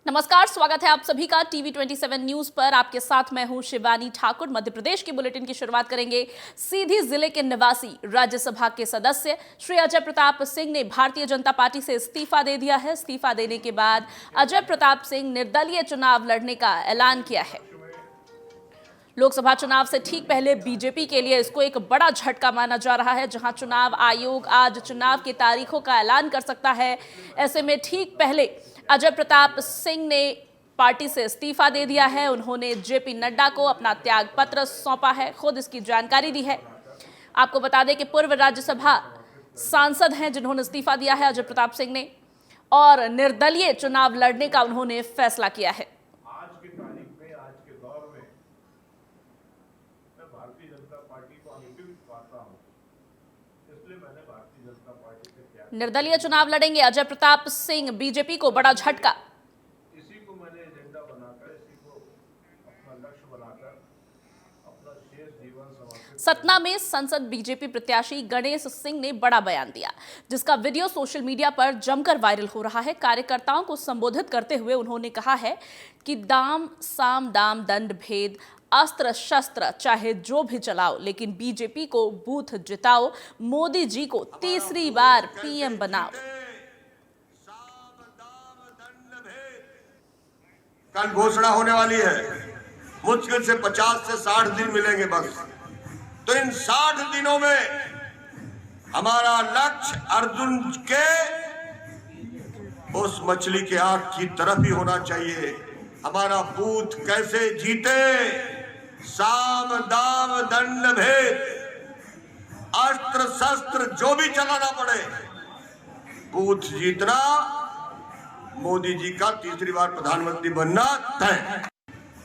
नमस्कार, स्वागत है आप सभी का टीवी 27 न्यूज पर। आपके साथ मैं हूं शिवानी ठाकुर। मध्य प्रदेश की बुलेटिन की शुरुआत करेंगे। सीधी जिले के निवासी राज्यसभा के सदस्य श्री अजय प्रताप सिंह ने भारतीय जनता पार्टी से इस्तीफा दे दिया है। इस्तीफा देने के बाद अजय प्रताप सिंह निर्दलीय चुनाव लड़ने का ऐलान किया है। लोकसभा चुनाव से ठीक पहले बीजेपी के लिए इसको एक बड़ा झटका माना जा रहा है, जहां चुनाव आयोग आज चुनाव की तारीखों का ऐलान कर सकता है। ऐसे में ठीक पहले अजय प्रताप सिंह ने पार्टी से इस्तीफा दे दिया है। उन्होंने जेपी नड्डा को अपना त्याग पत्र सौंपा है, खुद इसकी जानकारी दी है। आपको बता दें कि पूर्व राज्यसभा सांसद हैं जिन्होंने इस्तीफा दिया है अजय प्रताप सिंह ने, और निर्दलीय चुनाव लड़ने का उन्होंने फैसला किया है। आज की तारीख में, आज के दौर में मैं भारतीय जनता पार्टी को अनुचित पाता हूं, इसलिए मैंने भारतीय जनता पार्टी से क्या निर्दलीय चुनाव लड़ेंगे अजय प्रताप सिंह, बीजेपी को बड़ा झटका। इसी को मैंने एजेंडा बनाकर, इसी को अपना लक्ष्य बनाकर अपना शेष जीवन समर्पित। सतना में संसद बीजेपी प्रत्याशी गणेश सिंह ने बड़ा बयान दिया, जिसका वीडियो सोशल मीडिया पर जमकर वायरल हो रहा है। कार्यकर्ताओं को संबोधित करते हुए उन्होंने कहा है कि दाम साम दाम दंड भेद अस्त्र शस्त्र चाहे जो भी चलाओ, लेकिन बीजेपी को बूथ जिताओ, मोदी जी को तीसरी बार पीएम बनाओ। कल घोषणा होने वाली है, मुश्किल से 50 से 60 दिन मिलेंगे बस। तो इन 60 दिनों में हमारा लक्ष्य अर्जुन के उस मछली के आंख की तरफ ही होना चाहिए। हमारा बूथ कैसे जीते, साम दाम दंड भेद अस्त्र शस्त्र जो भी चलाना पड़े, बूथ जीतना, मोदी जी का तीसरी बार प्रधानमंत्री बनना तय।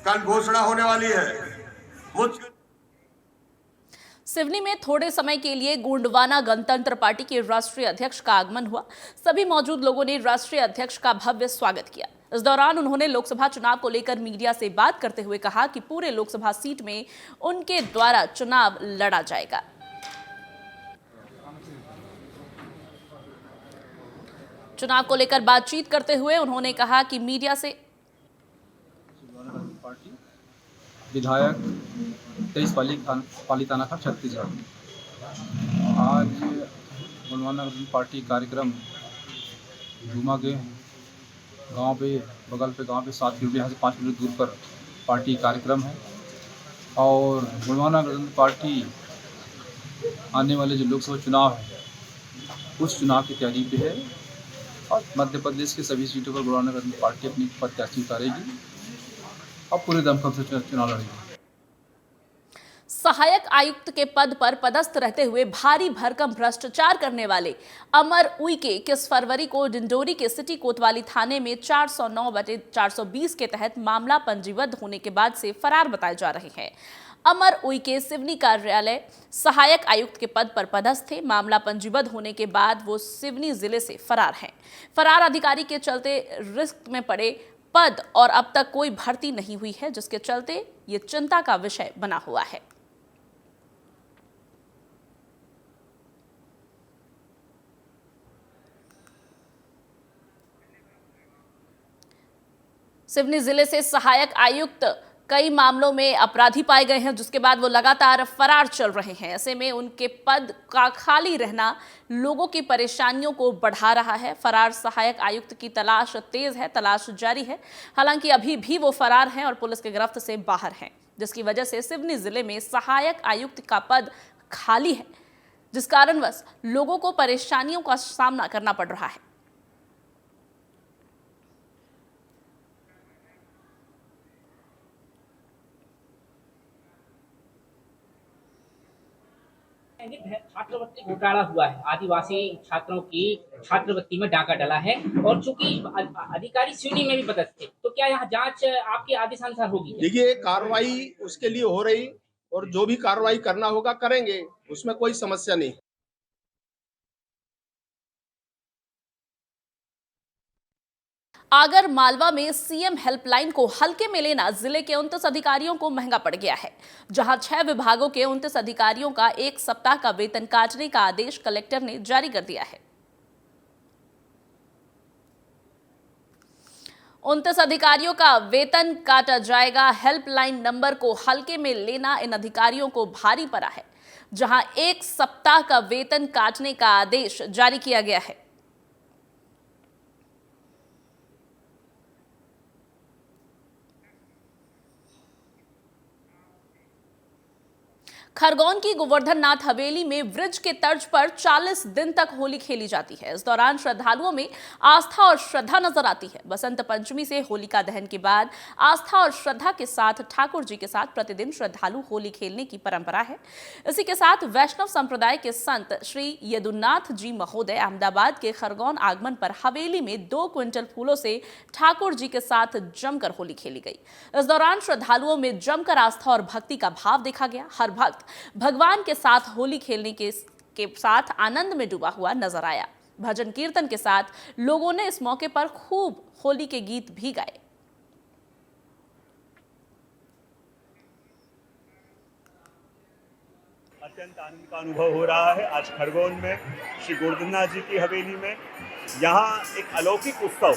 कल घोषणा होने वाली है। सिवनी में थोड़े समय के लिए गोंडवाना गणतंत्र पार्टी के राष्ट्रीय अध्यक्ष का आगमन हुआ। सभी मौजूद लोगों ने राष्ट्रीय अध्यक्ष का भव्य स्वागत किया। इस दौरान उन्होंने लोकसभा चुनाव को लेकर मीडिया से बात करते हुए कहा कि पूरे लोकसभा सीट में उनके द्वारा चुनाव लड़ा जाएगा। चुनाव को लेकर बातचीत करते हुए उन्होंने कहा कि मीडिया से पार्टी विधायक 23 पाली थाना का छत्तीसगढ़। आज गोंडवाना पार्टी कार्यक्रम घुमा के गांव पे, बगल पे गांव पे 7 किलोमीटर यहाँ से 5 किलोमीटर दूर पर पार्टी कार्यक्रम है। और गोंडवाना गणतंत्र पार्टी आने वाले जो लोकसभा चुनाव है उस चुनाव की तैयारी पे है, और मध्य प्रदेश के सभी सीटों पर गोंडवाना गणतंत्र पार्टी अपनी प्रत्याशी उतारेगी और पूरे दमखम से चुनाव लड़ेगी। सहायक आयुक्त के पद पर पदस्थ रहते हुए भारी भरकम भ्रष्टाचार करने वाले अमर उइके 21 फरवरी को डिंडोरी के सिटी कोतवाली थाने में 409/420 के तहत मामला पंजीबद्ध होने के बाद से फरार बताए जा रहे हैं। अमर उइके सिवनी कार्यालय सहायक आयुक्त के पद पर पदस्थ थे। मामला पंजीबद्ध होने के बाद वो सिवनी जिले से फरार हैं। फरार अधिकारी के चलते रिस्क में पड़े पद और अब तक कोई भर्ती नहीं हुई है, जिसके चलते ये चिंता का विषय बना हुआ है। सिवनी जिले से सहायक आयुक्त कई मामलों में अपराधी पाए गए हैं, जिसके बाद वो लगातार फरार चल रहे हैं। ऐसे में उनके पद का खाली रहना लोगों की परेशानियों को बढ़ा रहा है। फरार सहायक आयुक्त की तलाश तेज है, तलाश जारी है। हालांकि अभी भी वो फरार हैं और पुलिस की गिरफ्त से बाहर हैं, जिसकी वजह से सिवनी जिले में सहायक आयुक्त का पद खाली है, जिस कारणवश लोगों को परेशानियों का सामना करना पड़ रहा है। छात्रवृत्ति घोटाला हुआ है। आदिवासी छात्रों की छात्रवृत्ति में डाका डला है, और चूंकि अधिकारी सिवनी में भी पदस्थ थे, तो क्या यहाँ जांच आपके आदेश अनुसार होगी? देखिए, कार्रवाई उसके लिए हो रही, और जो भी कार्रवाई करना होगा करेंगे, उसमें कोई समस्या नहीं। आगर मालवा में सीएम हेल्पलाइन को हल्के में लेना जिले के 29 अधिकारियों को महंगा पड़ गया है, जहां 6 विभागों के 29 अधिकारियों का 1 सप्ताह का वेतन काटने का आदेश कलेक्टर ने जारी कर दिया है। 29 अधिकारियों का वेतन काटा जाएगा। हेल्पलाइन नंबर को हल्के में लेना इन अधिकारियों को भारी पड़ा है, जहां 1 सप्ताह का वेतन काटने का आदेश जारी किया गया है। खरगोन की गोवर्धन नाथ हवेली में वृज के तर्ज पर 40 दिन तक होली खेली जाती है। इस दौरान श्रद्धालुओं में आस्था और श्रद्धा नजर आती है। बसंत पंचमी से होलिका दहन के बाद आस्था और श्रद्धा के साथ ठाकुर जी के साथ प्रतिदिन श्रद्धालु होली खेलने की परंपरा है। इसी के साथ वैष्णव संप्रदाय के संत श्री यदुनाथ जी महोदय अहमदाबाद के खरगोन आगमन पर हवेली में 2 क्विंटल फूलों से ठाकुर जी के साथ जमकर होली खेली गई। इस दौरान श्रद्धालुओं में जमकर आस्था और भक्ति का भाव देखा गया। हर भक्त भगवान के साथ होली खेलने के साथ आनंद में डूबा हुआ नजर आया। भजन कीर्तन के साथ लोगों ने इस मौके पर खूब होली के गीत भी गाए। अत्यंत आनंद का अनुभव हो रहा है आज खरगोन में श्री गोवर्धननाथ जी की हवेली में। यहाँ एक अलौकिक उत्सव,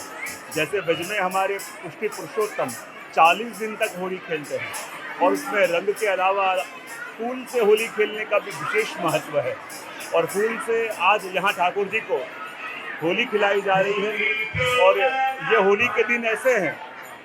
जैसे ब्रज में हमारे पुष्टि पुरुषोत्तम 40 दिन तक होली खेलते हैं और उसमें रंग के अलावा फूल से होली खेलने का भी विशेष महत्व है। और फूल से आज यहाँ ठाकुर जी को होली खिलाई जा रही है। और ये होली के दिन ऐसे हैं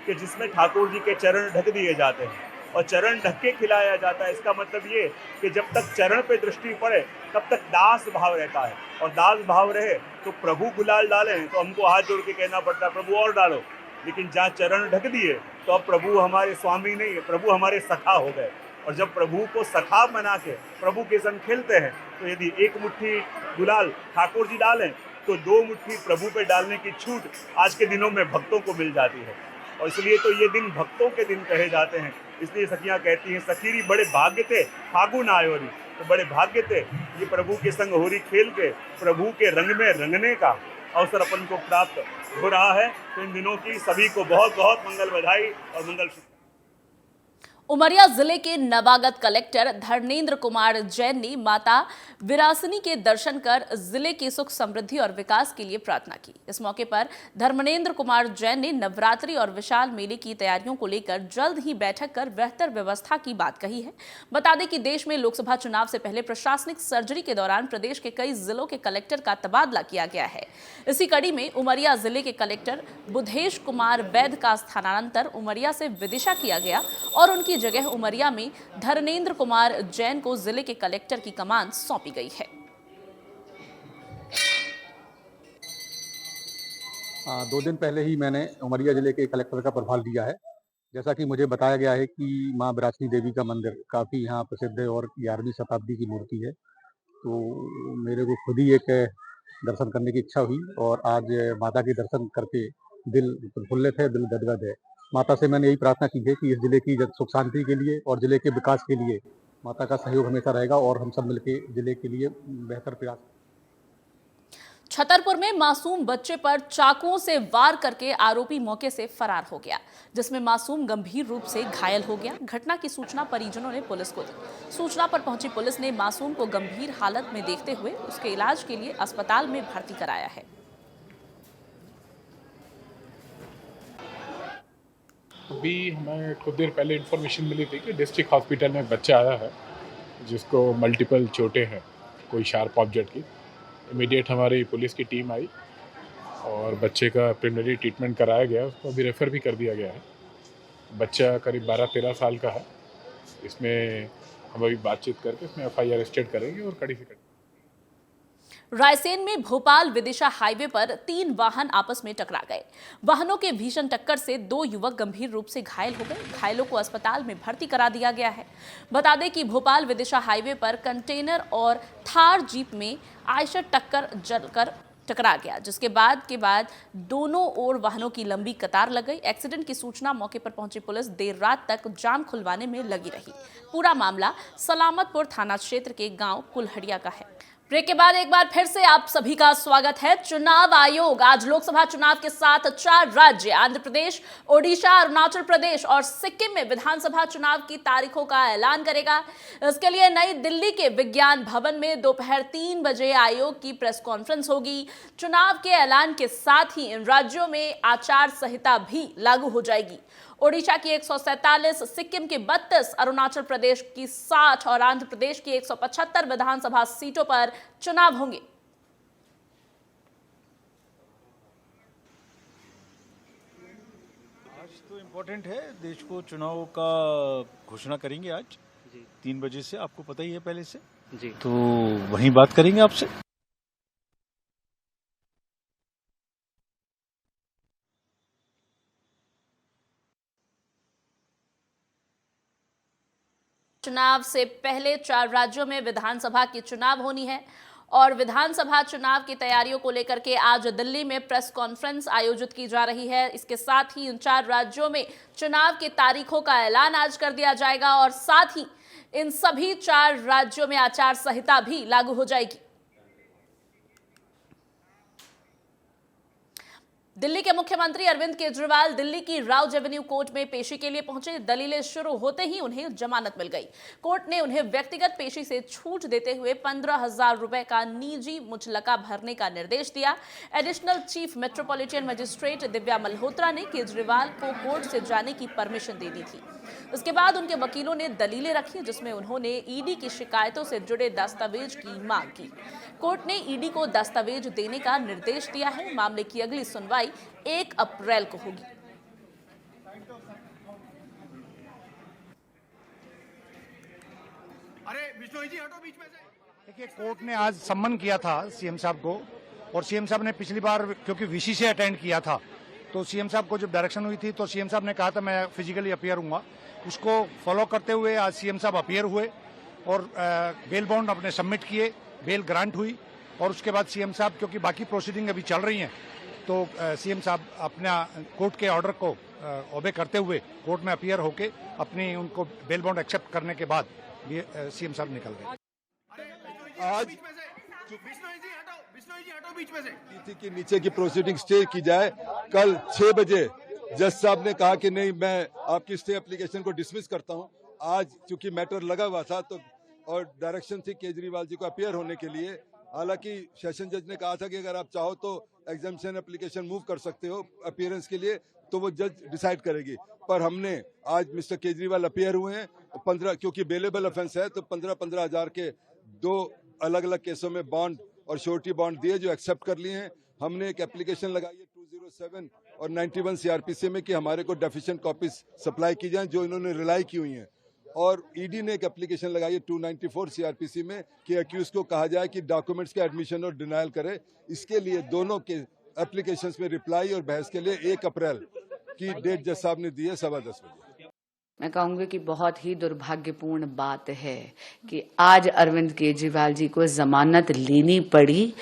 कि जिसमें ठाकुर जी के चरण ढक दिए जाते हैं और चरण ढक के खिलाया जाता है। इसका मतलब ये कि जब तक चरण पे दृष्टि पड़े तब तक दास भाव रहता है, और दास भाव रहे तो प्रभु गुलाल डालें तो हमको हाथ जोड़ के कहना पड़ता है प्रभु और डालो। लेकिन जहाँ चरण ढक दिए तो अब प्रभु हमारे स्वामी नहीं है, प्रभु हमारे सखा हो गए। और जब प्रभु को सखा बना के प्रभु के संग खेलते हैं तो यदि 1 मुट्ठी गुलाल ठाकुर जी डालें तो 2 मुट्ठी प्रभु पे डालने की छूट आज के दिनों में भक्तों को मिल जाती है। और इसलिए तो ये दिन भक्तों के दिन कहे जाते हैं। इसलिए सखियाँ कहती हैं सखीरी बड़े भाग्य थे फागुन आयोरी, तो बड़े भाग्य थे ये प्रभु के संग होली खेल के प्रभु के रंग में रंगने का अवसर अपन को प्राप्त हो रहा है। तो इन दिनों की सभी को बहुत बहुत मंगल बधाई और मंगल। उमरिया जिले के नवागत कलेक्टर धर्मेंद्र कुमार जैन ने माता विरासनी के दर्शन कर जिले की सुख समृद्धि और विकास के लिए प्रार्थना की। इस मौके पर धर्मेंद्र कुमार जैन ने नवरात्रि और विशाल मेले की तैयारियों को लेकर जल्द ही बैठक कर बेहतर व्यवस्था की बात कही है। बता दें कि देश में लोकसभा चुनाव से पहले प्रशासनिक सर्जरी के दौरान प्रदेश के कई जिलों के कलेक्टर का तबादला किया गया है। इसी कड़ी में उमरिया जिले के कलेक्टर बुधेश कुमार वैद का स्थानांतरण उमरिया से विदिशा किया गया और उनकी जगह उमरिया में धर्मेंद्र कुमार जैन को जिले के कलेक्टर की कमान सौंपी गई है। 2 दिन पहले ही मैंने उमरिया जिले के कलेक्टर का प्रभार लिया है। जैसा कि मुझे बताया गया है कि मां विरासनी देवी का मंदिर काफ़ी यहाँ प्रसिद्ध है और 11वीं शताब्दी की मूर्ति है, तो मेरे को खुद ही एक दर्शन करने की इच्छा हुई और आज माता के दर्शन करके दिल प्रफुल्लित है, दिल गदगद है। माता से मैंने यही प्रार्थना की है कि इस जिले की सुख शांति के लिए और जिले के विकास के लिए माता का सहयोग हमेशा रहेगा और हम सब मिलकर जिले के लिए बेहतर प्रयास। छतरपुर में मासूम बच्चे पर चाकुओं से वार करके आरोपी मौके से फरार हो गया, जिसमें मासूम गंभीर रूप से घायल हो गया। घटना की सूचना परिजनों ने पुलिस को दी। सूचना पर पहुंची पुलिस ने मासूम को गंभीर हालत में देखते हुए उसके इलाज के लिए अस्पताल में भर्ती कराया है। अभी हमें कुछ देर पहले इन्फॉर्मेशन मिली थी कि डिस्ट्रिक्ट हॉस्पिटल में बच्चा आया है जिसको मल्टीपल चोटें हैं, कोई शार्प ऑब्जेक्ट की। इमीडिएट हमारी पुलिस की टीम आई और बच्चे का प्रिलिमिनरी ट्रीटमेंट कराया गया, उसको अभी रेफ़र भी कर दिया गया है। बच्चा करीब 12-13 साल का है। इसमें हम अभी बातचीत करके इसमें FIR रजिस्टर्ड करेंगे और कड़ी से कड़ी। रायसेन में भोपाल विदिशा हाईवे पर 3 वाहन आपस में टकरा गए। वाहनों के भीषण टक्कर से 2 युवक गंभीर रूप से घायल हो गए। घायलों को अस्पताल में भर्ती करा दिया गया है। बता दें कि भोपाल विदिशा हाईवे पर कंटेनर और थार जीप में आयशर टक्कर टकरा गया, जिसके बाद दोनों ओर वाहनों की लंबी कतार लग गई। एक्सीडेंट की सूचना मौके पर पहुंची पुलिस देर रात तक जाम खुलवाने में लगी रही। पूरा मामला सलामतपुर थाना क्षेत्र के गांव कुल्हड़िया का है। ब्रेक के बाद एक बार फिर से आप सभी का स्वागत है। चुनाव आयोग आज लोकसभा चुनाव के साथ 4 राज्य आंध्र प्रदेश, ओडिशा, अरुणाचल प्रदेश और सिक्किम में विधानसभा चुनाव की तारीखों का ऐलान करेगा। इसके लिए नई दिल्ली के विज्ञान भवन में दोपहर 3 बजे आयोग की प्रेस कॉन्फ्रेंस होगी। चुनाव के ऐलान के साथ ही इन राज्यों में आचार संहिता भी लागू हो जाएगी। ओडिशा की 147, सिक्किम की 32, अरुणाचल प्रदेश की 60 और आंध्र प्रदेश की 175 विधानसभा सीटों पर चुनाव होंगे। आज तो इम्पोर्टेंट है, देश को चुनाव का घोषणा करेंगे आज 3 बजे से, आपको पता ही है पहले से जी, तो वहीं बात करेंगे आपसे। चुनाव से पहले 4 राज्यों में विधानसभा की चुनाव होनी है और विधानसभा चुनाव की तैयारियों को लेकर के आज दिल्ली में प्रेस कॉन्फ्रेंस आयोजित की जा रही है। इसके साथ ही इन 4 राज्यों में चुनाव की तारीखों का ऐलान आज कर दिया जाएगा और साथ ही इन सभी 4 राज्यों में आचार संहिता भी लागू हो जाएगी। दिल्ली के मुख्यमंत्री अरविंद केजरीवाल दिल्ली की राउज एवेन्यू कोर्ट में पेशी के लिए पहुंचे। दलीलें शुरू होते ही उन्हें जमानत मिल गई। कोर्ट ने उन्हें व्यक्तिगत पेशी से छूट देते हुए 15,000 रुपए का निजी मुचलका भरने का निर्देश दिया। Additional chief metropolitan magistrate Divya Malhotra ने केजरीवाल को कोर्ट से जाने की परमिशन दे दी थी। उसके बाद उनके वकीलों ने दलीलें रखी जिसमें उन्होंने ईडी की शिकायतों से जुड़े दस्तावेज की मांग की। कोर्ट ने ईडी को दस्तावेज देने का निर्देश दिया है। मामले की अगली सुनवाई 1 अप्रैल को होगी। देखिए, कोर्ट ने आज सम्मन किया था सीएम साहब को, और सीएम साहब ने पिछली बार क्योंकि वीसी से अटेंड किया था, तो सीएम साहब को जब डायरेक्शन हुई थी तो सीएम साहब ने कहा था मैं फिजिकली अपीयर हूंगा। उसको फॉलो करते हुए आज सीएम साहब अपीयर हुए और बेल बॉन्ड अपने सबमिट किए, बेल ग्रांट हुई, और उसके बाद सीएम साहब, क्योंकि बाकी प्रोसीडिंग अभी चल रही हैं, तो सीएम साहब अपना कोर्ट के ऑर्डर को ओबे करते हुए कोर्ट में अपीयर होके अपनी उनको बेल बॉन्ड एक्सेप्ट करने के बाद सीएम साहब निकल गए। आज थी कि नीचे की प्रोसीडिंग स्टे की जाए। कल 6 बजे जज साहब ने कहा कि नहीं, मैं आपकी स्टे एप्लीकेशन को डिसमिस करता हूं। आज चूंकि मैटर लगा हुआ था तो और डायरेक्शन थी केजरीवाल जी को अपीयर होने के लिए। हालांकि सेशन जज ने कहा था कि अगर आप चाहो तो एग्जामिशन एप्लीकेशन मूव कर सकते हो अपीयरेंस के लिए, तो वो जज डिसाइड करेगी। पर हमने आज मिस्टर केजरीवाल अपीयर हुए हैं 15, क्योंकि बेलेबल ऑफेंस है तो 15-15 हजार के 2 अलग अलग केसों में बॉन्ड और श्योरिटी बॉन्ड दिए जो एक्सेप्ट कर लिए हैं। हमने एक एप्लीकेशन लगाई है 207 और 91 सीआरपीसी में कि हमारे को डेफिशिएंट कॉपीज सप्लाई की जाएं जो इन्होंने रिलाई की हुई हैं। और ईडी ने एक एप्लीकेशन लगाई है 294 सीआरपीसी में कि अक्यूज को कहा जाए कि डॉक्यूमेंट्स का एडमिशन और डिनायल करे। इसके लिए दोनों के एप्लीकेशंस में रिप्लाई और बहस के लिए 1 अप्रैल की डेट जज साहब ने दी है 10:15 बजे। मैं कहूँगी कि बहुत ही दुर्भाग्यपूर्ण बात है कि आज अरविंद केजरीवाल जी को जमानत लेनी पड़ी।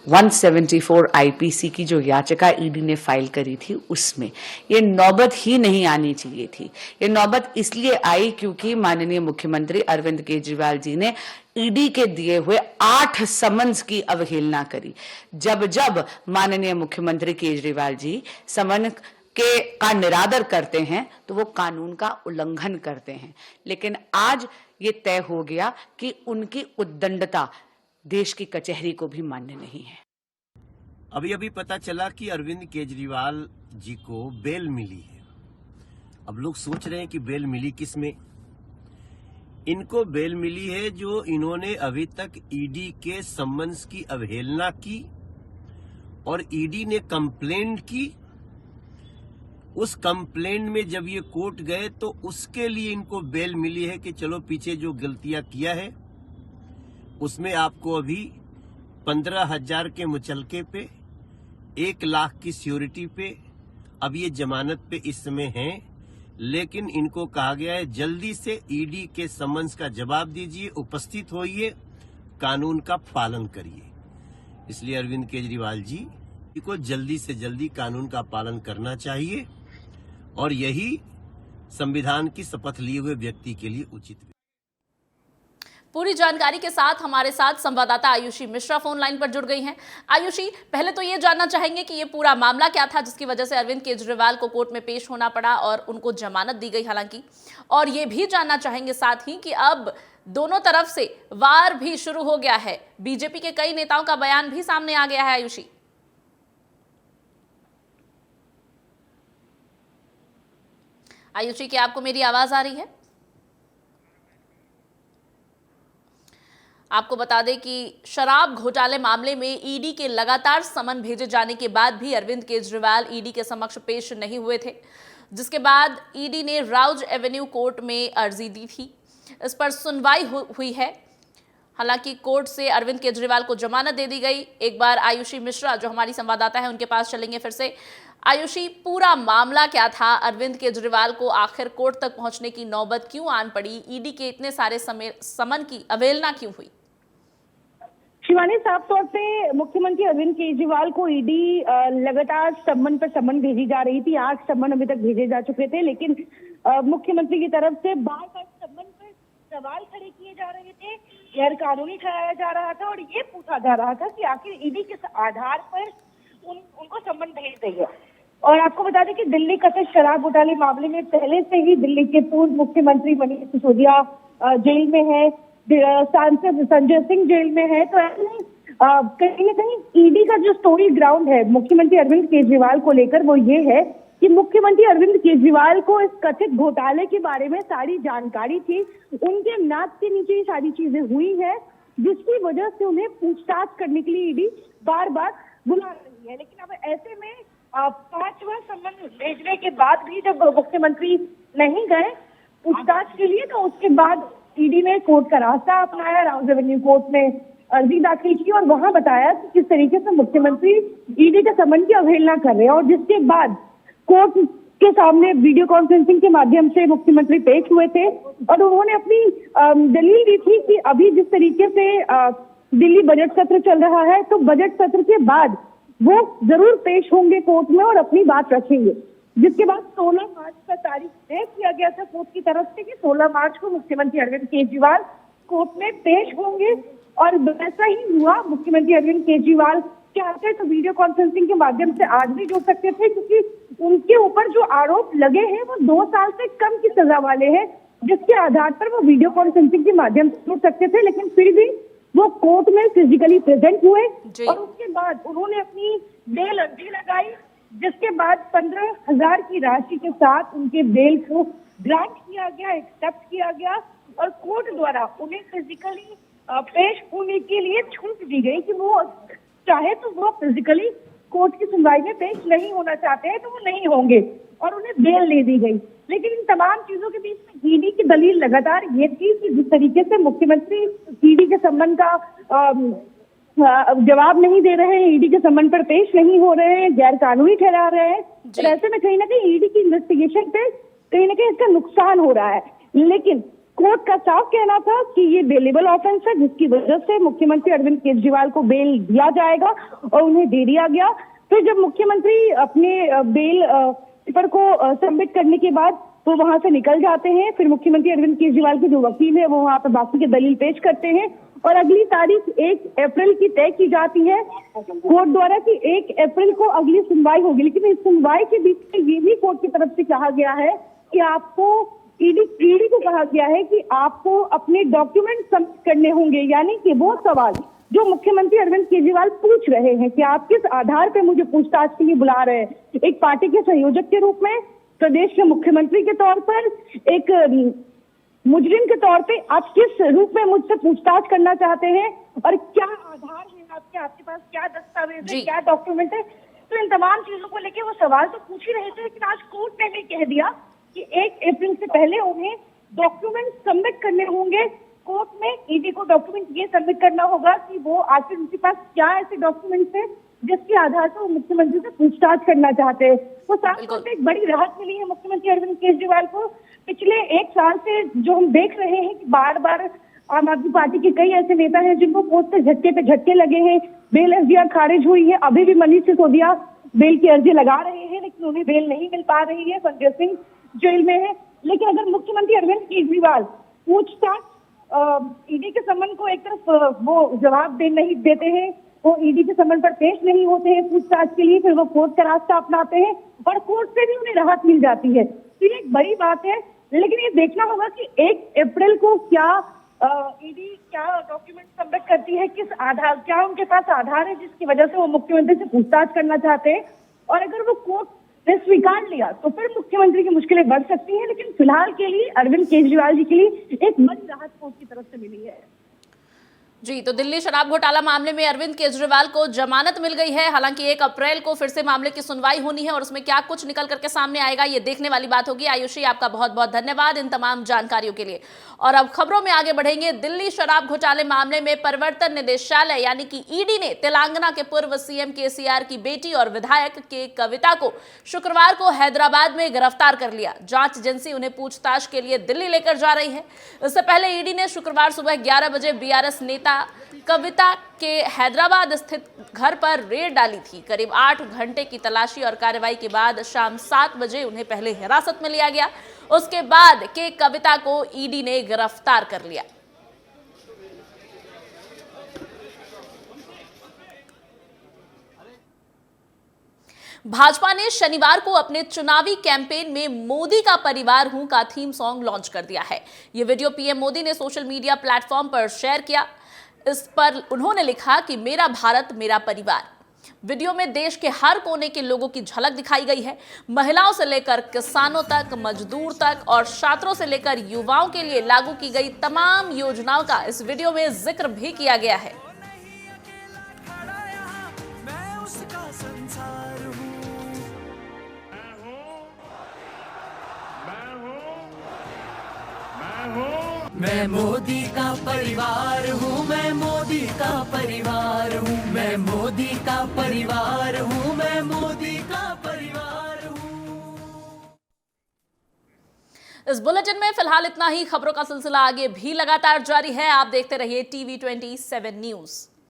174 आईपीसी की जो याचिका ईडी ने फाइल करी थी उसमें ये नौबत ही नहीं आनी चाहिए थी। ये नौबत इसलिए आई क्योंकि माननीय मुख्यमंत्री अरविंद केजरीवाल जी ने ईडी के दिए हुए 8 समन्स की अवहेलना करी। जब जब माननीय मुख्यमंत्री केजरीवाल जी समन का निरादर करते हैं तो वो कानून का उल्लंघन करते हैं। लेकिन आज ये तय हो गया कि उनकी उद्दंडता देश की कचहरी को भी मान्य नहीं है। अभी पता चला कि अरविंद केजरीवाल जी को बेल मिली है। अब लोग सोच रहे हैं कि बेल मिली किस में। इनको बेल मिली है जो इन्होंने अभी तक ईडी के सम्मन्स की अवहेलना की और ईडी ने कंप्लेंट की। उस कंप्लेंट में जब ये कोर्ट गए तो उसके लिए इनको बेल मिली है कि चलो पीछे जो गलतियां किया है उसमें आपको अभी 15,000 के मुचलके पे 1 लाख की सिक्योरिटी पे अब ये जमानत पे इस समय हैं। लेकिन इनको कहा गया है जल्दी से ईडी के समन्स का जवाब दीजिए, उपस्थित होइए, कानून का पालन करिए। इसलिए अरविंद केजरीवाल जी को जल्दी से जल्दी कानून का पालन करना चाहिए और यही संविधान की शपथ लिए हुए व्यक्ति के लिए उचित है। पूरी जानकारी के साथ हमारे साथ संवाददाता आयुषी मिश्रा फोन लाइन पर जुड़ गई हैं। आयुषी, पहले तो ये जानना चाहेंगे कि ये पूरा मामला क्या था जिसकी वजह से अरविंद केजरीवाल को कोर्ट में पेश होना पड़ा और उनको जमानत दी गई हालांकि, और ये भी जानना चाहेंगे साथ ही कि अब दोनों तरफ से वार भी शुरू हो गया है, बीजेपी के कई नेताओं का बयान भी सामने आ गया है। आयुषी, क्या आपको मेरी आवाज आ रही है? आपको बता दें कि शराब घोटाले मामले में ईडी के लगातार समन भेजे जाने के बाद भी अरविंद केजरीवाल ईडी के समक्ष पेश नहीं हुए थे, जिसके बाद ईडी ने राउज एवेन्यू कोर्ट में अर्जी दी थी। इस पर सुनवाई हुई है। हालांकि कोर्ट से अरविंद केजरीवाल को जमानत दे दी गई। एक बार आयुषी मिश्रा जो हमारी संवाददाता है उनके पास चलेंगे फिर से। आयुषी, पूरा मामला क्या था? अरविंद केजरीवाल को आखिर कोर्ट तक पहुंचने की नौबत क्यों आन पड़ी? ईडी के इतने सारे समन की अवहेलना क्यों हुई? शिवानी, साफ तौर पे मुख्यमंत्री अरविंद केजरीवाल को ईडी लगातार समन पर समन भेजी जा रही थी। 8 समन अभी तक भेजे जा चुके थे, लेकिन मुख्यमंत्री की तरफ से बार बार समन पर सवाल खड़े किए जा रहे थे, गैर कानूनी ठहराया जा रहा था और ये पूछा जा रहा था कि आखिर ईडी किस आधार पर उनको समन भेज रही है। और आपको बता दें कि दिल्ली कथित शराब घोटाले मामले में पहले से ही दिल्ली के पूर्व मुख्यमंत्री मनीष सिसोदिया जेल में है, सांसद संजय सिंह जेल में है। तो ऐसे में कहीं न कहीं ईडी का जो स्टोरी ग्राउंड है मुख्यमंत्री अरविंद केजरीवाल को लेकर वो ये है कि मुख्यमंत्री अरविंद केजरीवाल को इस कथित घोटाले के बारे में सारी जानकारी थी, उनके नाक के नीचे ये सारी चीजें हुई है, जिसकी वजह से उन्हें पूछताछ करने के लिए ईडी बार बार बुला रही है। लेकिन अब ऐसे में 5वां समन भेजने के बाद भी जब मुख्यमंत्री नहीं गए पूछताछ के लिए, तो उसके बाद ईडी ने कोर्ट का रास्ता अपनाया, राउज एवेन्यू कोर्ट में अर्जी दाखिल की और वहां बताया कि किस तरीके से मुख्यमंत्री ईडी के समन की अवहेलना कर रहे हैं। और जिसके बाद कोर्ट के सामने वीडियो कॉन्फ्रेंसिंग के माध्यम से मुख्यमंत्री पेश हुए थे और उन्होंने अपनी दलील दी थी कि अभी जिस तरीके से दिल्ली बजट सत्र चल रहा है, तो बजट सत्र के बाद वो जरूर पेश होंगे कोर्ट में और अपनी बात रखेंगे। जिसके बाद 16 मार्च का तारीख तय किया गया था कोर्ट की तरफ से कि 16 मार्च को मुख्यमंत्री अरविंद केजरीवाल कोर्ट में पेश होंगे और वैसा ही हुआ। मुख्यमंत्री अरविंद केजरीवाल चाहते तो वीडियो कॉन्फ्रेंसिंग के माध्यम से आज भी जुड़ सकते थे, क्योंकि उनके ऊपर जो आरोप लगे हैं वो 2 साल से कम की सजा वाले हैं, जिसके आधार पर वो वीडियो कॉन्फ्रेंसिंग के माध्यम से जुड़ सकते थे। लेकिन फिर भी वो कोर्ट में फिजिकली प्रेजेंट हुए और उसके बाद उन्होंने अपनी बेल अर्जी लगाई, जिसके बाद 15,000 की राशि के साथ उनके बेल को ग्रांट किया गया, एक्सेप्ट किया गया और कोर्ट द्वारा उन्हें फिजिकली पेश होने के लिए छूट दी गई कि वो चाहे तो वो फिजिकली कोर्ट की सुनवाई में पेश नहीं होना चाहते हैं तो वो नहीं होंगे और उन्हें बेल दे दी गई। लेकिन इन तमाम चीजों के बीच में ईडी की दलील लगातार ये थी कि जिस तरीके से मुख्यमंत्री ईडी के सम्मन का जवाब नहीं दे रहे हैं, ईडी के सम्मन पर पेश नहीं हो रहे हैं, गैर कानूनी ठहरा रहे हैं, तो ऐसे में कहीं ना कहीं ईडी की इन्वेस्टिगेशन पे कहीं ना कहीं इसका नुकसान हो रहा है। लेकिन कोर्ट का साफ कहना था कि ये बेलेबल ऑफेंस है, जिसकी वजह से मुख्यमंत्री अरविंद केजरीवाल को बेल दिया जाएगा और उन्हें दे दिया गया। फिर जब मुख्यमंत्री अपने बेल पेपर को सबमिट करने के बाद वो वहां से निकल जाते हैं, फिर मुख्यमंत्री अरविंद केजरीवाल के जो वकील है वो वहां पर बाकी के दलील पेश करते हैं और अगली तारीख 1 अप्रैल की तय की जाती है कोर्ट द्वारा कि 1 अप्रैल को अगली सुनवाई होगी। लेकिन इस सुनवाई के बीच में ये भी कोर्ट की तरफ से कहा गया है कि आपको ईडी को कहा गया है कि आपको अपने डॉक्यूमेंट सबमिट करने होंगे, यानी कि वो सवाल जो मुख्यमंत्री अरविंद केजरीवाल पूछ रहे हैं कि आप किस आधार पे मुझे पूछताछ के लिए बुला रहे हैं, एक पार्टी के संयोजक के रूप में, प्रदेश के मुख्यमंत्री के तौर पर, एक मुजरिम के तौर पे आप किस रूप में मुझसे पूछताछ करना चाहते हैं और क्या आधार है आपके पास क्या दस्तावेज है, क्या डॉक्यूमेंट है। तो इन तमाम चीजों को लेकर वो सवाल तो पूछ ही रहे थे, लेकिन आज कोर्ट ने भी कह दिया कि 1 अप्रैल से पहले उन्हें डॉक्यूमेंट सबमिट करने होंगे कोर्ट में। ईडी को डॉक्यूमेंट ये सबमिट करना होगा कि वो आखिर उनके पास क्या ऐसे डॉक्यूमेंट्स है जिसके आधार पर वो मुख्यमंत्री से पूछताछ करना चाहते हैं। तो साफ तौर पर एक बड़ी राहत मिली है मुख्यमंत्री अरविंद केजरीवाल को। पिछले 1 साल से जो हम देख रहे हैं कि बार बार आम आदमी पार्टी के कई ऐसे नेता हैं जिनको कोर्ट से झटके पे झटके लगे हैं, बेल अर्जियां खारिज हुई है। अभी भी मनीष सिसोदिया बेल की अर्जी लगा रहे हैं लेकिन उन्हें बेल नहीं मिल पा रही है, संजय सिंह जेल में है। लेकिन अगर मुख्यमंत्री अरविंद केजरीवाल पूछताछ ईडी के समन को एक तरफ वो जवाब नहीं देते हैं, वो ईडी के समन पर पेश नहीं होते हैं पूछताछ के लिए, फिर वो कोर्ट का रास्ता अपनाते हैं और कोर्ट से भी उन्हें राहत मिल जाती है। तो ये एक बड़ी बात है, लेकिन ये देखना होगा कि 1 अप्रैल को क्या ईडी क्या डॉक्यूमेंट सबमिट करती है, किस आधार, क्या उनके पास आधार है जिसकी वजह से वो मुख्यमंत्री से पूछताछ करना चाहते हैं। और अगर वो कोर्ट ने स्वीकार लिया तो फिर मुख्यमंत्री की मुश्किलें बढ़ सकती हैं, लेकिन फिलहाल के लिए अरविंद केजरीवाल जी के लिए एक बड़ी राहत कोर्ट की तरफ से मिली है। जी, तो दिल्ली शराब घोटाला मामले में अरविंद केजरीवाल को जमानत मिल गई है। हालांकि 1 अप्रैल को फिर से मामले की सुनवाई होनी है और उसमें क्या कुछ निकल करके सामने आएगा ये देखने वाली बात होगी। आयुषी, आपका बहुत बहुत धन्यवाद इन तमाम जानकारियों के लिए। और अब खबरों में आगे बढ़ेंगे। दिल्ली शराब घोटाले मामले में प्रवर्तन निदेशालय यानी कि ईडी ने तेलंगाना के पूर्व सीएम केसीआर की बेटी और विधायक के कविता को शुक्रवार को हैदराबाद में गिरफ्तार कर लिया। जांच एजेंसी उन्हें पूछताछ के लिए दिल्ली लेकर जा रही है। इससे पहले ईडी ने शुक्रवार सुबह 11 बजे बीआरएस नेता कविता के हैदराबाद स्थित घर पर रेड डाली थी। करीब 8 घंटे की तलाशी और कार्रवाई के बाद शाम 7 बजे उन्हें पहले हिरासत में लिया गया। उसके बाद के कविता को ईडी ने गिरफ्तार कर लिया। भाजपा ने शनिवार को अपने चुनावी कैंपेन में मोदी का परिवार हूं का थीम सॉन्ग लॉन्च कर दिया है। यह वीडियो पीएम मोदी ने सोशल मीडिया प्लेटफॉर्म पर शेयर किया। इस पर उन्होंने लिखा कि मेरा भारत मेरा परिवार। वीडियो में देश के हर कोने के लोगों की झलक दिखाई गई है। महिलाओं से लेकर किसानों तक, मजदूर तक और छात्रों से लेकर युवाओं के लिए लागू की गई तमाम योजनाओं का इस वीडियो में जिक्र भी किया गया है। मैं मोदी का परिवार हूँ, मैं मोदी का परिवार हूँ, मैं मोदी का परिवार हूँ, मैं मोदी का परिवार हूँ। इस बुलेटिन में फिलहाल इतना ही। खबरों का सिलसिला आगे भी लगातार जारी है। आप देखते रहिए TV27 न्यूज़।